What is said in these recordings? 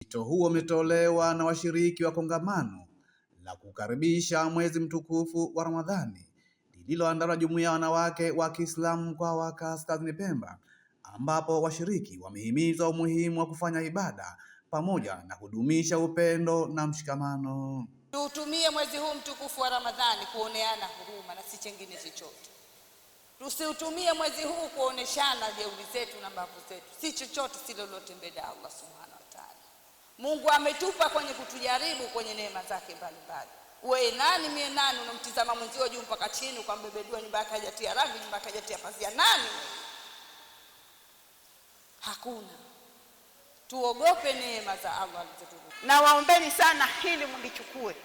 Wito huo umetolewa na washiriki wa kongamano la kukaribisha mwezi mtukufu wa Ramadhani lililoandaliwa na Jumuiya ya Wanawake wa Kiislamu mkoa wa Kaskazini Pemba, ambapo washiriki wamehimizwa umuhimu wa kufanya ibada pamoja na kudumisha upendo na mshikamano. Tuutumie mwezi huu mtukufu wa Ramadhani kuoneana huruma na si chengine chochote. Tusiutumie mwezi huu kuoneshana jeuri zetu na mbavu zetu, si chochote si lolote mbele ya Allah Subhanahu wa Ta'ala. Mungu ametupa kwenye kutujaribu kwenye neema zake mbalimbali. Wewe nani mie nani, unamtizama mwenzio juu mpaka chini ukambebedua nyumba yake hajatia rangi, nyumba yake hajatia pazia, nani? Hakuna. Tuogope neema za Allah alizotupa. Na waombeni sana hili mlichukue.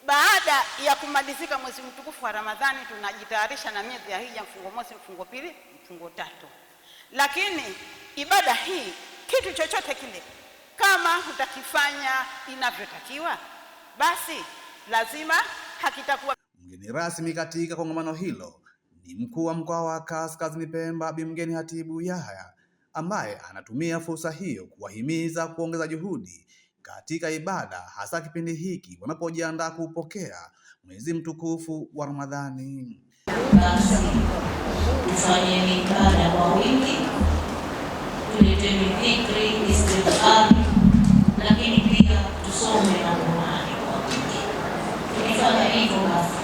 Baada ya kumalizika mwezi mtukufu wa Ramadhani tunajitayarisha na miezi ya Hija, mfungo mosi, mfungo pili, mfungo tatu. Lakini ibada hii, kitu chochote kile kama hutakifanya inavyotakiwa, basi lazima hakitakuwa. Mgeni rasmi katika kongamano hilo ni mkuu wa mkoa wa Kaskazini Pemba Bi Mgeni Hatibu Yahya, ambaye anatumia fursa hiyo kuwahimiza kuongeza juhudi katika ibada, hasa kipindi hiki wanapojiandaa kupokea mwezi mtukufu wa Ramadhani. Tufanye ibada kwa wingi, tuleteni dhikri, istighfar, lakini pia tusome na Qur'ani kwa wingi. Tukifanya hivyo basi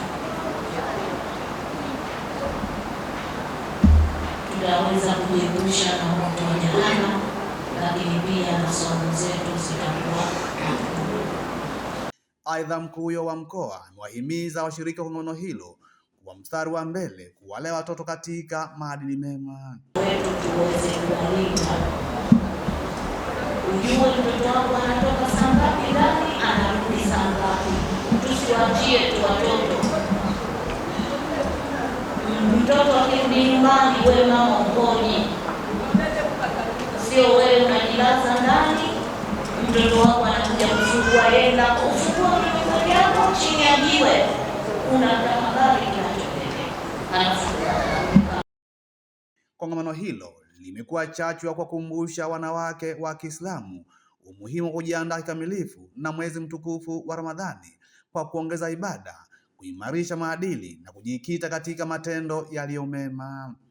tutaweza kujiepusha na moto wa jahannam, lakini pia na somo zetu zitakuwa. Aidha, mkuu huyo wa mkoa amewahimiza washiriki wa kongamano hilo kuwa mstari wa mbele kuwalea watoto katika maadili mema. Wetu tuweze kuwalinda. Ujue mtoto wako anatoka saa ngapi ndani, anarudi saa ngapi. Tusiwaachie tu watoto. Mtoto akirudi nyumbani, wewe mama ukoje? Sio wewe unajilaza ndani, mtoto wako anakuja kufungua hela, ufungua mtoto yako chini ya jiwe, unatafakari kinachotendeka. Kongamano hilo limekuwa chachu ya kuwakumbusha wanawake wa Kiislamu umuhimu wa kujiandaa kikamilifu na mwezi mtukufu wa Ramadhani kwa kuongeza ibada, kuimarisha maadili na kujikita katika matendo yaliyo mema.